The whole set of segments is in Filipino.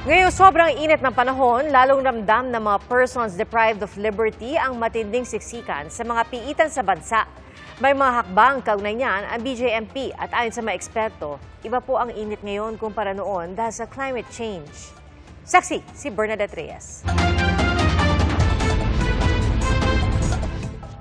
Ngayong sobrang init ng panahon, lalong ramdam ng mga persons deprived of liberty ang matinding siksikan sa mga piitan sa bansa. May mga hakbang kaugnay niyan ang BJMP at ayon sa mga eksperto, iba po ang init ngayon kumpara noon dahil sa climate change. Saksi si Bernadette Reyes.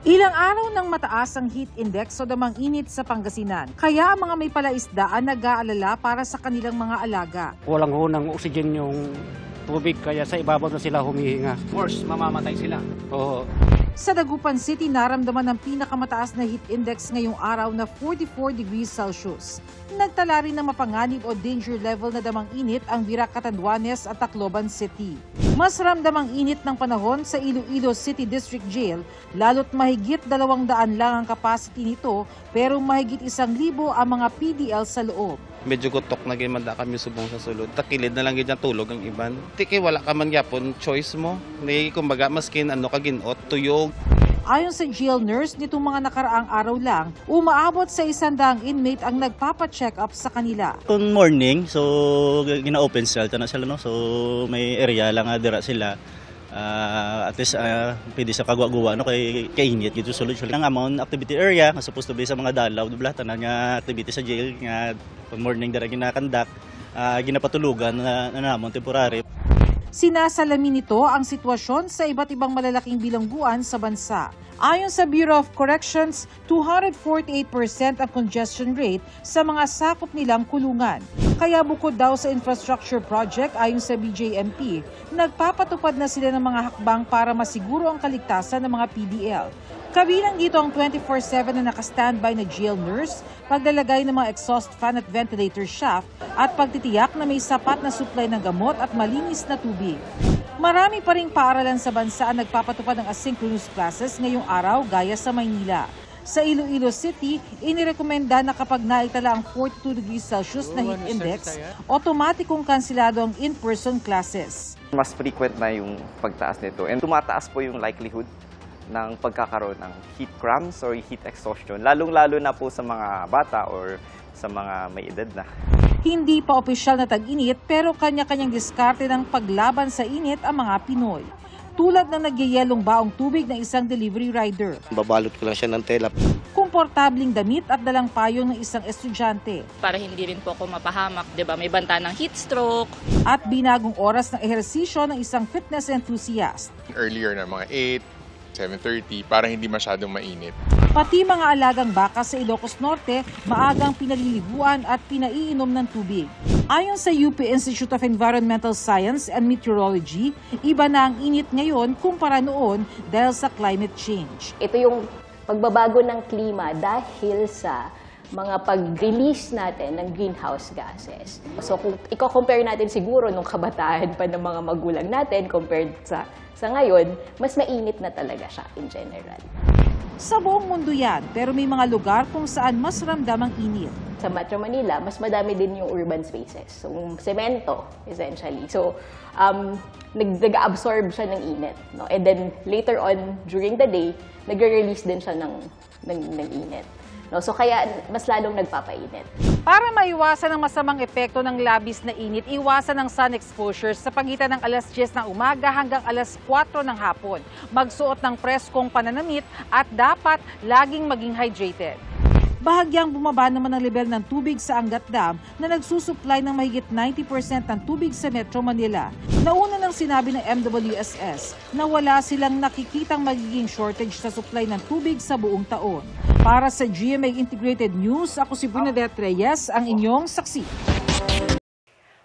Ilang araw nang mataas ang heat index o damang init sa Pangasinan. Kaya ang mga may palaisdaan nag-aalala para sa kanilang mga alaga. Walang hunang oxygen yung tubig kaya sa ibabaw na sila humihinga. Of course, mamamatay sila. Oo. Sa Dagupan City, naramdaman ang pinakamataas na heat index ngayong araw na 44 degrees Celsius. Nagtala rin ng mapanganib o danger level na damang init ang Virac Catanduanes at Tacloban City. Mas ramdam ang init ng panahon sa Iloilo City District Jail, lalo't mahigit 200 lang ang capacity nito pero mahigit 1,000 ang mga PDL sa loob. Medyo gutok na gimanda kami subong sa sulod. Takilid na lang ganyan tulog ang iban. Tiki wala ka man yapon choice mo. Ni kumbaga maskin ano ka ginot tuyog. Ayon sa jail nurse, nitong mga nakaraang araw lang, umaabot sa 100 inmate ang nagpapa-check up sa kanila. Kung morning, so gina-open cell na sila, no? So may area lang dira sila. At least pwede sa kagwa-guwa no kay init gito sulod ang amount activity area nga supposed to be sa mga dalaw dubla tanan nga activity sa jail nga pag morning dara ginakandak ginapatulugan na namon temporary. Sinasalamin nito ang sitwasyon sa iba't ibang malalaking bilangguan sa bansa. Ayon sa Bureau of Corrections, 248% ang congestion rate sa mga sakop nilang kulungan. Kaya bukod daw sa infrastructure project ayon sa BJMP, nagpapatupad na sila ng mga hakbang para masiguro ang kaligtasan ng mga PDL. Kabilang dito ang 24/7 na naka-standby na jail nurse, paglalagay ng mga exhaust fan at ventilator shaft, at pagtitiyak na may sapat na supply ng gamot at malinis na tubig. Marami pa ring paaralan sa bansa ang nagpapatupad ng asynchronous classes ngayong araw gaya sa Maynila. Sa Iloilo City, inirekomenda na kapag naitala ang 42 degrees Celsius na heat index, otomatikong kansilado ang in-person classes. Mas frequent na yung pagtaas nito and tumataas po yung likelihood ng pagkakaroon ng heat cramps or heat exhaustion, lalong-lalo na po sa mga bata or sa mga may edad na. Hindi pa opisyal na tag-init pero kanya-kanyang diskarte ng paglaban sa init ang mga Pinoy. Tulad ng nagyayelong baong tubig ng isang delivery rider. Babalot ko lang siya ng tela. Komportabling damit at dalang payong ng isang estudyante. Para hindi rin po ako mapahamak, 'di ba? May banta ng heat stroke. At binagong oras ng ehersisyo ng isang fitness enthusiast. Earlier na mga 7:30 para hindi masyadong mainit. Pati mga alagang baka sa Ilocos Norte, maagang pinaliliguan at pinaiinom ng tubig. Ayon sa UP Institute of Environmental Science and Meteorology, iba na ang init ngayon kumpara noon dahil sa climate change. Ito yung pagbabago ng klima dahil sa mga pag-release natin ng greenhouse gases. So kung i-compare natin siguro nung kabataan pa ng mga magulang natin compared sa ngayon, mas mainit na talaga siya in general. Sa buong mundo yan, pero may mga lugar kung saan mas ramdam ang init. Sa Metro Manila, mas madami din yung urban spaces. So, semento, essentially. So, nag-absorb siya ng init. No? And then, later on, during the day, nag-release din siya ng init. No? So, kaya mas lalong nagpapainit. Para maiwasan ang masamang epekto ng labis na init, iwasan ang sun exposure sa pagitan ng alas 10 ng umaga hanggang alas 4 ng hapon. Magsuot ng preskong pananamit at dapat laging maging hydrated. Bahagyang bumaba naman ang level ng tubig sa Angat Dam na nagsusupply ng mahigit 90% ng tubig sa Metro Manila. Nauna nang sinabi ng MWSS na wala silang nakikitang magiging shortage sa supply ng tubig sa buong taon. Para sa GMA Integrated News, ako si Bernadette Reyes, ang inyong saksi.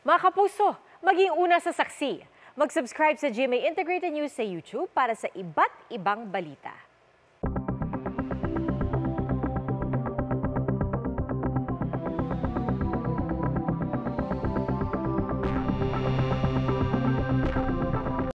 Mga kapuso, maging una sa saksi. Mag-subscribe sa GMA Integrated News sa YouTube para sa iba't ibang balita.